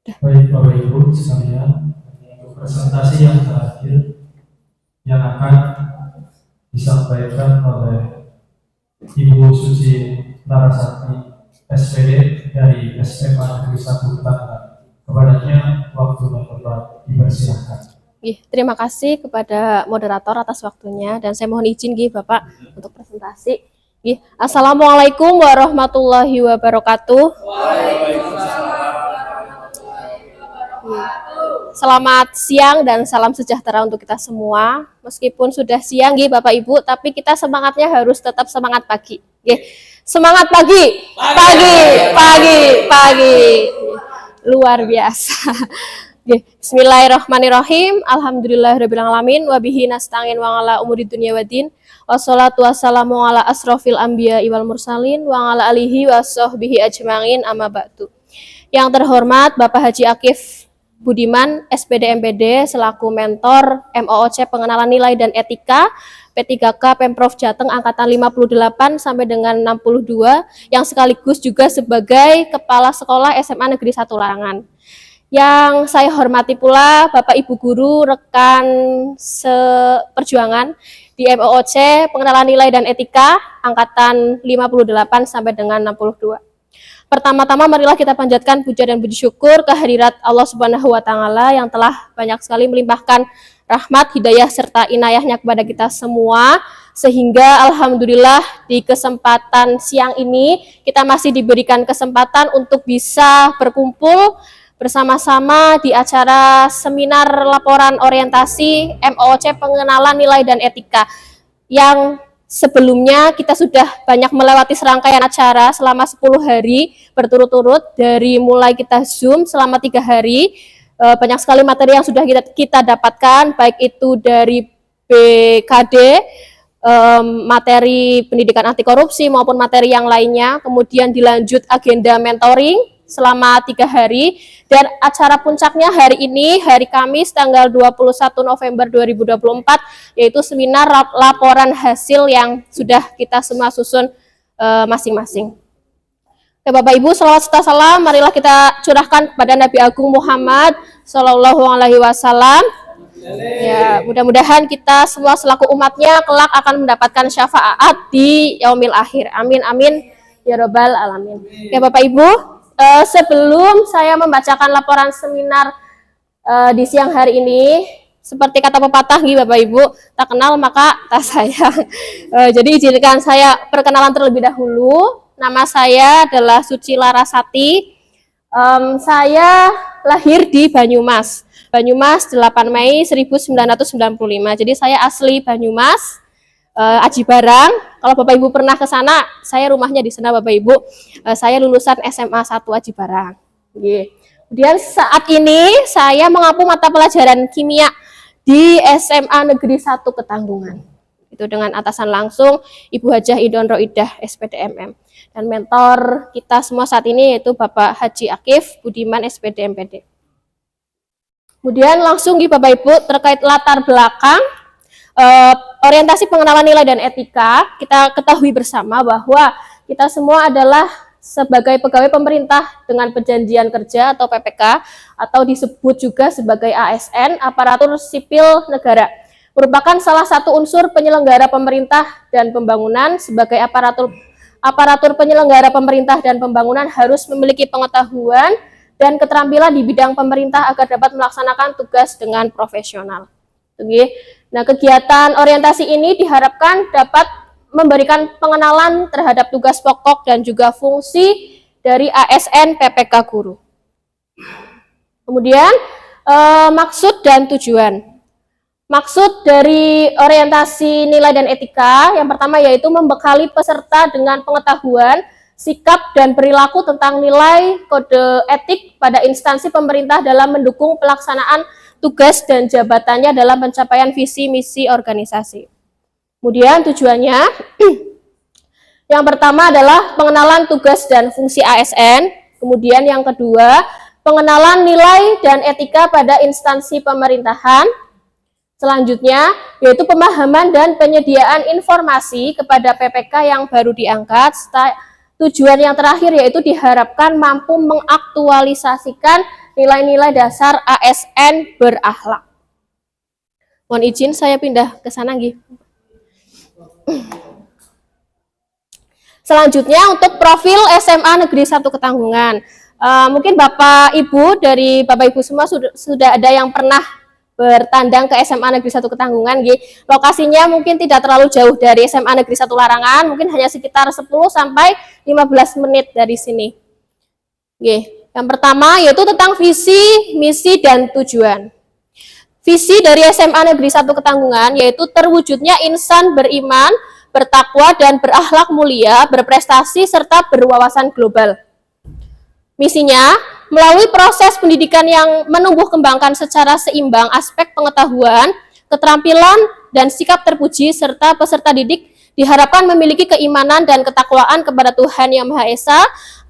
Baik Bapak Ibu sekalian, untuk presentasi yang terakhir yang akan disampaikan oleh Ibu Suci Larasati SPD dari SMA Negeri 1 Tangerang. Kepadanya waktu dan tempat dipersilahkan. Terima kasih kepada moderator atas waktunya dan saya mohon izin Bapak untuk presentasi. Assalamualaikum warahmatullahi wabarakatuh. Selamat siang dan salam sejahtera untuk kita semua. Meskipun sudah siang Bapak Ibu, tapi kita semangatnya harus tetap semangat pagi. Semangat pagi. Pagi. Luar biasa. Bismillahirrahmanirrahim. Alhamdulillahirabbil alamin wa bihi nasta'in wa ala umuri dunya waddin. Wassalatu wassalamu ala asrofil anbiya wal mursalin wa ala alihi washabbihi ajmain amma ba'du. Yang terhormat Bapak Haji Akif Budiman, SPD MPD, selaku mentor MOOC Pengenalan Nilai dan Etika P3K Pemprov Jateng Angkatan 58 sampai dengan 62, yang sekaligus juga sebagai Kepala Sekolah SMA Negeri 1 Larangan. Yang saya hormati pula Bapak Ibu Guru, rekan seperjuangan di MOOC Pengenalan Nilai dan Etika Angkatan 58 sampai dengan 62. Pertama-tama marilah kita panjatkan puja dan puji syukur kehadirat Allah Subhanahu wa taala yang telah banyak sekali melimpahkan rahmat, hidayah serta inayahnya kepada kita semua, sehingga alhamdulillah di kesempatan siang ini kita masih diberikan kesempatan untuk bisa berkumpul bersama-sama di acara seminar laporan orientasi MOOC Pengenalan Nilai dan Etika yang sebelumnya kita sudah banyak melewati serangkaian acara selama 10 hari berturut-turut, dari mulai kita Zoom selama 3 hari. Banyak sekali materi yang sudah kita dapatkan, baik itu dari BKD, materi pendidikan anti korupsi maupun materi yang lainnya. Kemudian dilanjut agenda mentoring selama 3 hari, dan acara puncaknya hari ini, hari Kamis tanggal 21 November 2024, yaitu seminar laporan hasil yang sudah kita semua susun masing-masing. Oke, Bapak Ibu, shalawat serta salam marilah kita curahkan kepada Nabi Agung Muhammad Sallallahu Alaihi Wasallam. Ya, mudah-mudahan kita semua selaku umatnya kelak akan mendapatkan syafaat di yaumil akhir. Amin amin ya robbal alamin. Ya Bapak Ibu, sebelum saya membacakan laporan seminar di siang hari ini, seperti kata pepatah Bapak Ibu, tak kenal maka tak sayang. Jadi izinkan saya perkenalan terlebih dahulu. Nama saya adalah Suci Larasati. Saya lahir di Banyumas 8 Mei 1995. Jadi saya asli Banyumas, Aji Barang. Kalau Bapak Ibu pernah ke sana, saya rumahnya di sana Bapak Ibu. Saya lulusan SMA 1 Aji Barang. Kemudian saat ini saya mengampu mata pelajaran kimia di SMA Negeri 1 Ketanggungan. Itu dengan atasan langsung Ibu Hajah Idon Roidah SPD MM. Dan mentor kita semua saat ini yaitu Bapak Haji Akif Budiman SPD MPD. Kemudian langsung Bapak Ibu terkait latar belakang orientasi pengenalan nilai dan etika, kita ketahui bersama bahwa kita semua adalah sebagai pegawai pemerintah dengan perjanjian kerja atau PPK, atau disebut juga sebagai ASN, aparatur sipil negara, merupakan salah satu unsur penyelenggara pemerintah dan pembangunan. Sebagai aparatur penyelenggara pemerintah dan pembangunan harus memiliki pengetahuan dan keterampilan di bidang pemerintah agar dapat melaksanakan tugas dengan profesional. Nah, kegiatan orientasi ini diharapkan dapat memberikan pengenalan terhadap tugas pokok dan juga fungsi dari ASN PPK Guru. Kemudian maksud dan tujuan. Maksud dari orientasi nilai dan etika yang pertama yaitu membekali peserta dengan pengetahuan, sikap dan perilaku tentang nilai kode etik pada instansi pemerintah dalam mendukung pelaksanaan tugas dan jabatannya dalam pencapaian visi misi organisasi. Kemudian tujuannya yang pertama adalah pengenalan tugas dan fungsi ASN. Kemudian yang kedua, pengenalan nilai dan etika pada instansi pemerintahan. Selanjutnya yaitu pemahaman dan penyediaan informasi kepada PPK yang baru diangkat. Tujuan yang terakhir yaitu diharapkan mampu mengaktualisasikan nilai-nilai dasar ASN berakhlak. Mohon izin saya pindah ke sana nggih. Selanjutnya untuk profil SMA Negeri 1 Ketanggungan. Mungkin Bapak Ibu dari Bapak Ibu semua sudah ada yang pernah bertandang ke SMA Negeri 1 Ketanggungan. Lokasinya mungkin tidak terlalu jauh dari SMA Negeri 1 Larangan, mungkin hanya sekitar 10 sampai 15 menit dari sini. Yang pertama yaitu tentang visi, misi, dan tujuan. Visi dari SMA Negeri 1 Ketanggungan yaitu terwujudnya insan beriman, bertakwa, dan berakhlak mulia, berprestasi, serta berwawasan global. Misinya, melalui proses pendidikan yang menumbuh kembangkan secara seimbang aspek pengetahuan, keterampilan, dan sikap terpuji, serta peserta didik diharapkan memiliki keimanan dan ketakwaan kepada Tuhan Yang Maha Esa,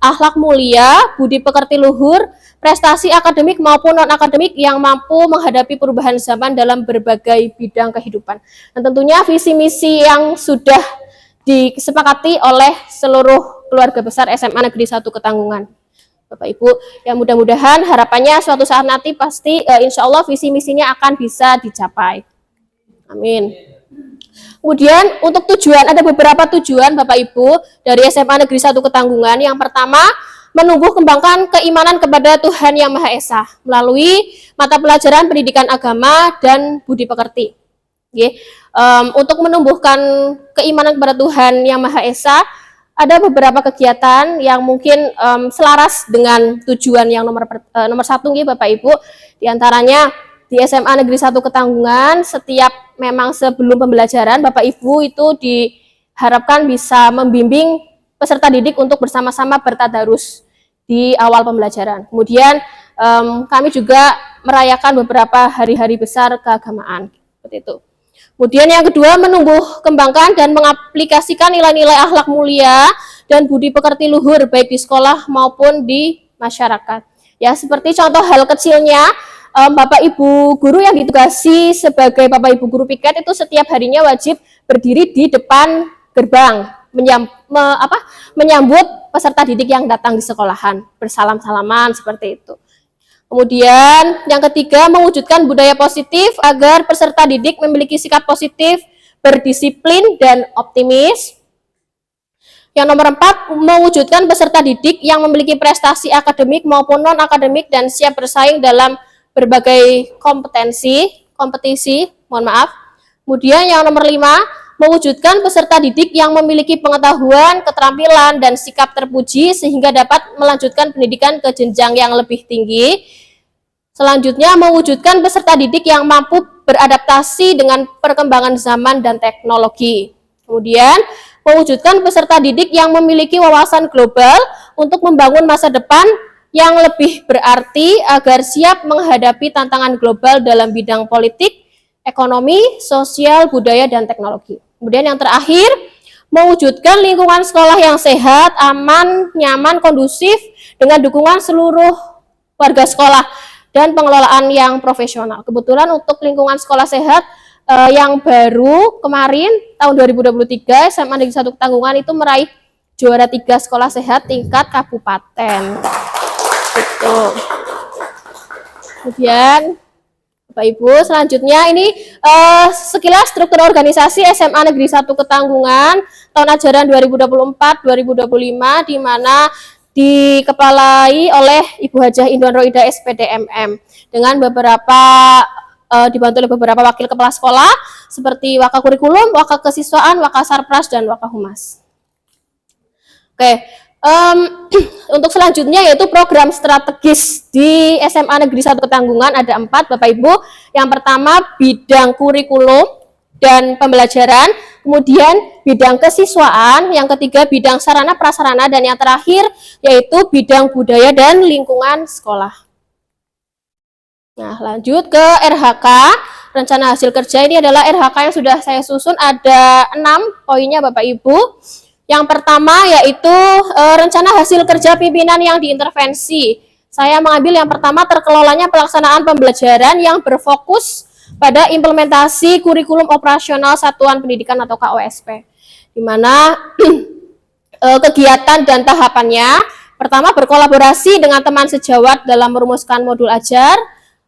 akhlak mulia, budi pekerti luhur, prestasi akademik maupun non-akademik yang mampu menghadapi perubahan zaman dalam berbagai bidang kehidupan. Dan tentunya visi misi yang sudah disepakati oleh seluruh keluarga besar SMA Negeri 1 Ketanggungan. Bapak Ibu, yang mudah-mudahan harapannya suatu saat nanti pasti insya Allah visi misinya akan bisa dicapai. Amin. Kemudian untuk tujuan, ada beberapa tujuan Bapak Ibu dari SMA Negeri 1 Ketanggungan. Yang pertama, menumbuh kembangkan keimanan kepada Tuhan Yang Maha Esa melalui mata pelajaran pendidikan agama dan budi pekerti. Untuk menumbuhkan keimanan kepada Tuhan Yang Maha Esa, ada beberapa kegiatan yang mungkin selaras dengan tujuan yang nomor satu Bapak Ibu. Di antaranya di SMA Negeri 1 Ketanggungan, setiap memang sebelum pembelajaran Bapak Ibu itu diharapkan bisa membimbing peserta didik untuk bersama-sama bertadarus di awal pembelajaran. Kemudian kami juga merayakan beberapa hari-hari besar keagamaan, seperti itu. Kemudian yang kedua, menumbuh kembangkan dan mengaplikasikan nilai-nilai akhlak mulia dan budi pekerti luhur baik di sekolah maupun di masyarakat. Ya, seperti contoh hal kecilnya, Bapak Ibu guru yang ditugasi sebagai Bapak Ibu guru piket itu setiap harinya wajib berdiri di depan gerbang menyambut peserta didik yang datang di sekolahan, bersalam-salaman seperti itu. Kemudian yang ketiga, mewujudkan budaya positif agar peserta didik memiliki sikap positif, berdisiplin, dan optimis. Yang nomor 4, mewujudkan peserta didik yang memiliki prestasi akademik maupun non-akademik dan siap bersaing dalam berbagai kompetisi. Kemudian yang nomor 5, mewujudkan peserta didik yang memiliki pengetahuan, keterampilan, dan sikap terpuji sehingga dapat melanjutkan pendidikan ke jenjang yang lebih tinggi. Selanjutnya, mewujudkan peserta didik yang mampu beradaptasi dengan perkembangan zaman dan teknologi. Kemudian, mewujudkan peserta didik yang memiliki wawasan global untuk membangun masa depan yang lebih berarti agar siap menghadapi tantangan global dalam bidang politik, ekonomi, sosial, budaya, dan teknologi. Kemudian yang terakhir, mewujudkan lingkungan sekolah yang sehat, aman, nyaman, kondusif dengan dukungan seluruh warga sekolah dan pengelolaan yang profesional. Kebetulan untuk lingkungan sekolah sehat yang baru kemarin tahun 2023 SMA Negeri 1 Ketanggungan itu meraih juara 3 sekolah sehat tingkat kabupaten. Gitu. Kemudian Bapak Ibu, selanjutnya ini sekilas struktur organisasi SMA Negeri 1 Ketanggungan tahun ajaran 2024-2025 di mana dikepalai oleh Ibu Hajah Indwan Roida SPD MM dengan dibantu oleh beberapa wakil kepala sekolah seperti Waka Kurikulum, Waka Kesiswaan, Waka Sarpras, dan Waka Humas. Oke, untuk selanjutnya yaitu program strategis di SMA Negeri 1 Ketanggungan ada 4 Bapak Ibu. Yang pertama bidang kurikulum dan pembelajaran, kemudian bidang kesiswaan, yang ketiga bidang sarana prasarana, dan yang terakhir yaitu bidang budaya dan lingkungan sekolah. Nah, lanjut ke RHK, rencana hasil kerja. Ini adalah RHK yang sudah saya susun, ada 6 poinnya Bapak Ibu. Yang pertama yaitu rencana hasil kerja pimpinan yang diintervensi. Saya mengambil yang pertama, terkelolanya pelaksanaan pembelajaran yang berfokus pada implementasi kurikulum operasional satuan pendidikan atau KOSP, di mana kegiatan dan tahapannya Pertama, berkolaborasi dengan teman sejawat dalam merumuskan modul ajar,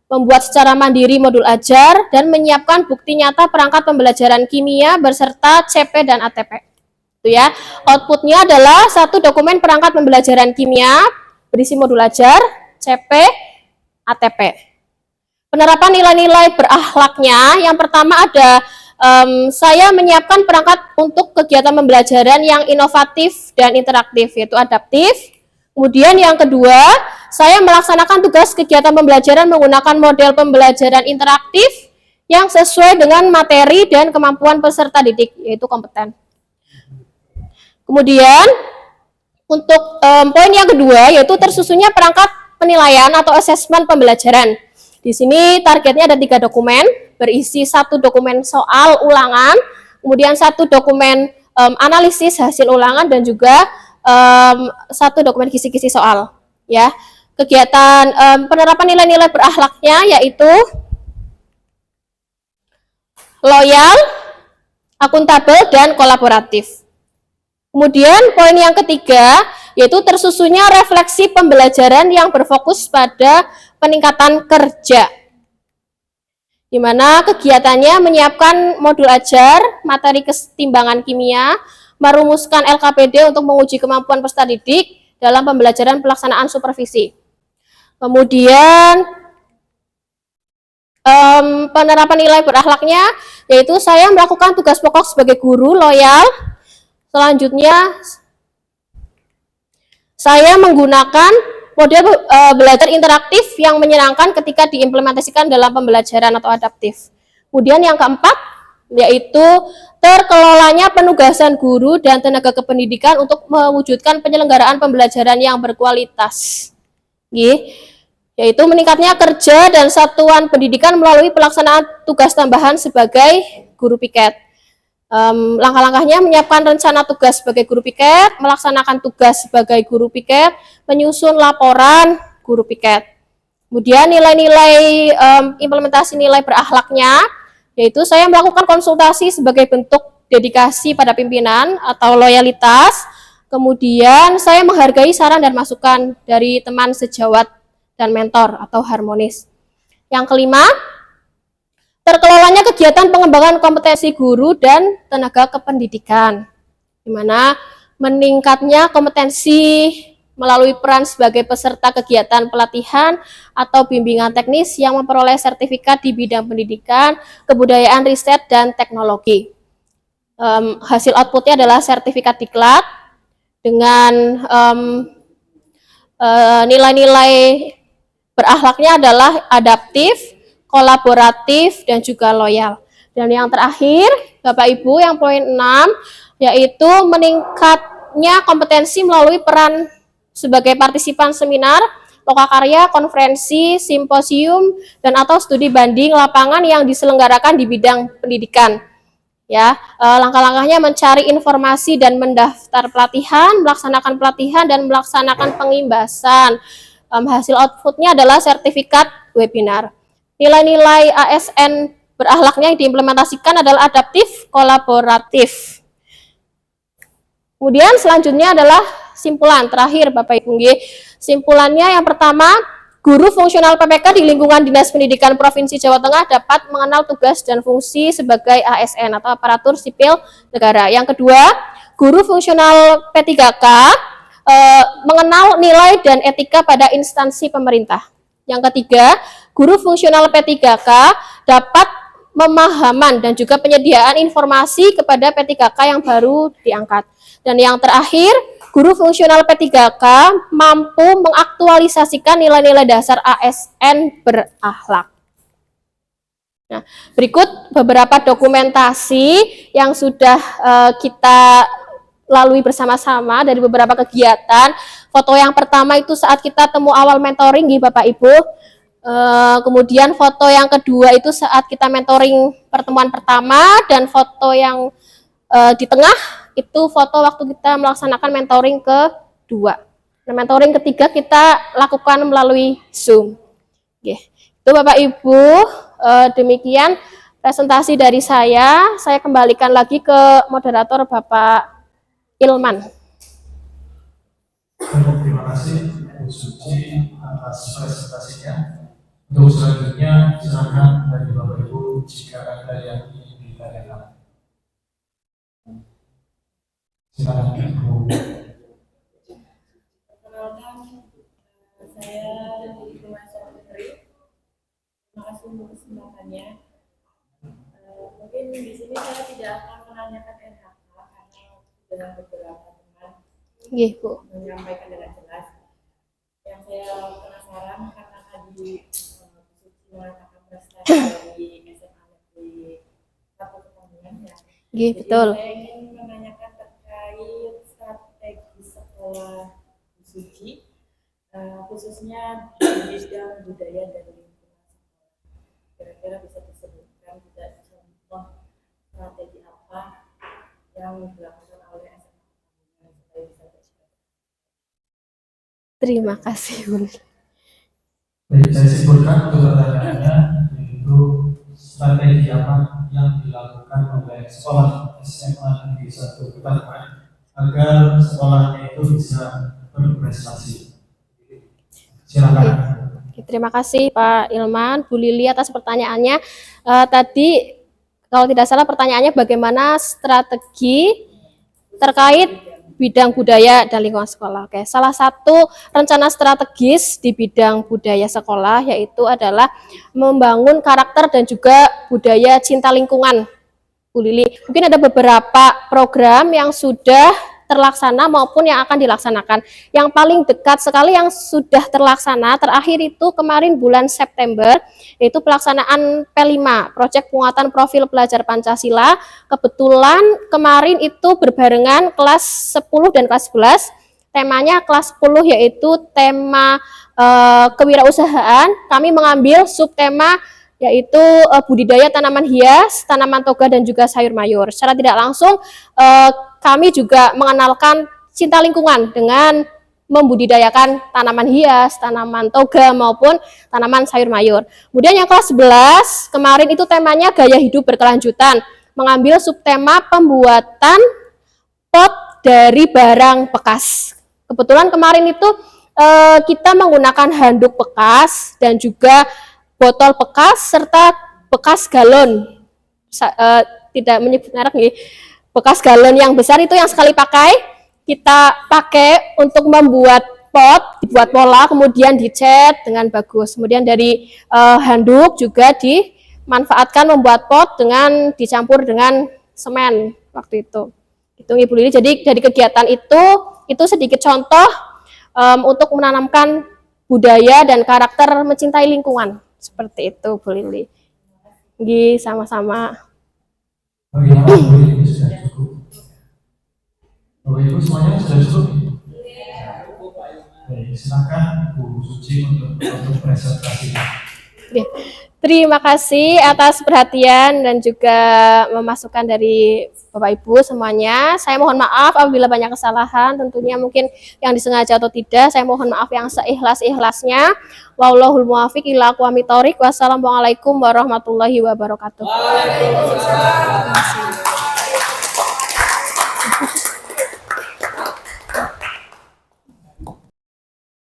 membuat secara mandiri modul ajar, dan menyiapkan bukti nyata perangkat pembelajaran kimia berserta CP dan ATP. Itu ya. Outputnya adalah satu dokumen perangkat pembelajaran kimia berisi modul ajar, CP, ATP. Penerapan nilai-nilai berakhlaknya, yang pertama ada saya menyiapkan perangkat untuk kegiatan pembelajaran yang inovatif dan interaktif, yaitu adaptif. Kemudian yang kedua, saya melaksanakan tugas kegiatan pembelajaran menggunakan model pembelajaran interaktif yang sesuai dengan materi dan kemampuan peserta didik, yaitu kompeten. Kemudian, untuk poin yang kedua, yaitu tersusunnya perangkat penilaian atau asesmen pembelajaran. Di sini targetnya ada 3 dokumen, berisi 1 dokumen soal ulangan, kemudian 1 dokumen analisis hasil ulangan, dan juga 1 dokumen kisi-kisi soal. Ya, kegiatan penerapan nilai-nilai berakhlaknya yaitu loyal, akuntabel, dan kolaboratif. Kemudian poin yang ketiga yaitu tersusunnya refleksi pembelajaran yang berfokus pada peningkatan kerja, di mana kegiatannya menyiapkan modul ajar, materi kesetimbangan kimia, merumuskan LKPD untuk menguji kemampuan peserta didik dalam pembelajaran pelaksanaan supervisi. Kemudian penerapan nilai berakhlaknya yaitu saya melakukan tugas pokok sebagai guru loyal. Selanjutnya saya menggunakan model belajar interaktif yang menyenangkan ketika diimplementasikan dalam pembelajaran atau adaptif. Kemudian yang keempat, yaitu terkelolanya penugasan guru dan tenaga kependidikan untuk mewujudkan penyelenggaraan pembelajaran yang berkualitas. Yaitu meningkatnya kerja dan satuan pendidikan melalui pelaksanaan tugas tambahan sebagai guru piket. Langkah-langkahnya menyiapkan rencana tugas sebagai guru piket, melaksanakan tugas sebagai guru piket, menyusun laporan guru piket. Kemudian nilai-nilai implementasi nilai berakhlaknya, yaitu saya melakukan konsultasi sebagai bentuk dedikasi pada pimpinan atau loyalitas. Kemudian saya menghargai saran dan masukan dari teman sejawat dan mentor atau harmonis. Yang kelima, terkelolanya kegiatan pengembangan kompetensi guru dan tenaga kependidikan, di mana meningkatnya kompetensi melalui peran sebagai peserta kegiatan pelatihan atau bimbingan teknis yang memperoleh sertifikat di bidang pendidikan, kebudayaan, riset, dan teknologi. Hasil outputnya adalah sertifikat diklat dengan nilai-nilai berakhlaknya adalah adaptif, kolaboratif, dan juga loyal. Dan yang terakhir, Bapak Ibu, yang poin 6, yaitu meningkatnya kompetensi melalui peran sebagai partisipan seminar, lokakarya, konferensi, simposium, dan atau studi banding lapangan yang diselenggarakan di bidang pendidikan. Ya, langkah-langkahnya mencari informasi dan mendaftar pelatihan, melaksanakan pelatihan, dan melaksanakan pengimbasan. Hasil outputnya adalah sertifikat webinar. Nilai-nilai ASN berakhlaknya yang diimplementasikan adalah adaptif, kolaboratif. Kemudian selanjutnya adalah simpulan terakhir Bapak Ibu. Simpulannya yang pertama, guru fungsional PPK di lingkungan Dinas Pendidikan Provinsi Jawa Tengah dapat mengenal tugas dan fungsi sebagai ASN atau aparatur sipil negara. Yang kedua, guru fungsional P3K mengenal nilai dan etika pada instansi pemerintah. Yang ketiga, guru fungsional P3K dapat pemahaman dan juga penyediaan informasi kepada P3K yang baru diangkat. Dan yang terakhir, guru fungsional P3K mampu mengaktualisasikan nilai-nilai dasar ASN berakhlak. Nah, berikut beberapa dokumentasi yang sudah kita lalui bersama-sama dari beberapa kegiatan. Foto yang pertama itu saat kita temu awal mentoring, Bapak Ibu. Kemudian foto yang kedua itu saat kita mentoring pertemuan pertama, dan foto yang di tengah itu foto waktu kita melaksanakan mentoring kedua. Nah, mentoring ketiga kita lakukan melalui Zoom. Itu Bapak Ibu, demikian presentasi dari saya. Saya kembalikan lagi ke moderator Bapak Ilman. Terima kasih. atas presentasinya. Untuk selanjutnya, silakan dari Bapak Ibu jika ada yang ingin ditanyakan. Silakan Ibu. Perkenalkan, saya dari Kementerian Negeri. Terima kasih untuk kesempatannya. Mungkin di sini saya tidak akan menanyakan NHK karena sudah beberapa teman Nggih, Bu. menyampaikan dengan jelas. Yang saya penasaran karena tadi Suci mengatakan prestasi dari SMA Negeri 1 Pekalongan ya. Nggih, Jadi betul. saya ingin menanyakan terkait strategi sekolah Bu Suci, khususnya di bidang budaya dan lingkungan sekolah. Kira-kira bisa disebutkan tidak contoh strategi apa yang dilakukan oleh SMA Pekalongan supaya bisa tercapai. Terima kasih, Bu. Baik, saya simpulkan untuk pertanyaannya, yaitu strategi apa yang dilakukan oleh sekolah SMA Negeri 1 Pekalongan agar sekolahnya itu bisa berprestasi. Silakan. Oke, terima kasih Pak Ilman, Bu Lili atas pertanyaannya. Tadi kalau tidak salah pertanyaannya bagaimana strategi terkait bidang budaya dan lingkungan sekolah. Oke, salah satu rencana strategis di bidang budaya sekolah yaitu adalah membangun karakter dan juga budaya cinta lingkungan. Bu Lili, mungkin ada beberapa program yang sudah terlaksana maupun yang akan dilaksanakan. Yang paling dekat sekali yang sudah terlaksana terakhir itu kemarin bulan September, yaitu pelaksanaan P5, Proyek Penguatan Profil Pelajar Pancasila. Kebetulan kemarin itu berbarengan kelas 10 dan kelas 11. Temanya kelas 10 yaitu tema kewirausahaan. Kami mengambil subtema yaitu budidaya tanaman hias, tanaman toga dan juga sayur mayur. Secara tidak langsung kami juga mengenalkan cinta lingkungan dengan membudidayakan tanaman hias, tanaman toga maupun tanaman sayur mayur. Kemudian yang kelas 11 kemarin itu temanya gaya hidup berkelanjutan, mengambil subtema pembuatan pot dari barang bekas. Kebetulan kemarin itu kita menggunakan handuk bekas dan juga botol bekas serta bekas galon. Tidak menyebut merek nih. Bekas galon yang besar itu yang sekali pakai kita pakai untuk membuat pot, dibuat pola, kemudian dicat dengan bagus. Kemudian dari handuk juga dimanfaatkan membuat pot dengan dicampur dengan semen waktu itu. Itu Ibu Lili. Jadi dari kegiatan itu sedikit contoh untuk menanamkan budaya dan karakter mencintai lingkungan. Seperti itu Bu Lili. Nggih, sama-sama. Bagaimana Bu Lili, sudah cukup? Bapak Ibu semuanya sudah cukup? Baik, silakan Bu Suci untuk presentasinya. Oke. Terima kasih atas perhatian dan juga memasukkan dari Bapak Ibu semuanya. Saya mohon maaf apabila banyak kesalahan, tentunya mungkin yang disengaja atau tidak. Saya mohon maaf yang seikhlas-ikhlasnya. Wallahul muwaffiq ila aqwamit thoriq. Wassalamualaikum warahmatullahi wabarakatuh. Waalaikumsalam.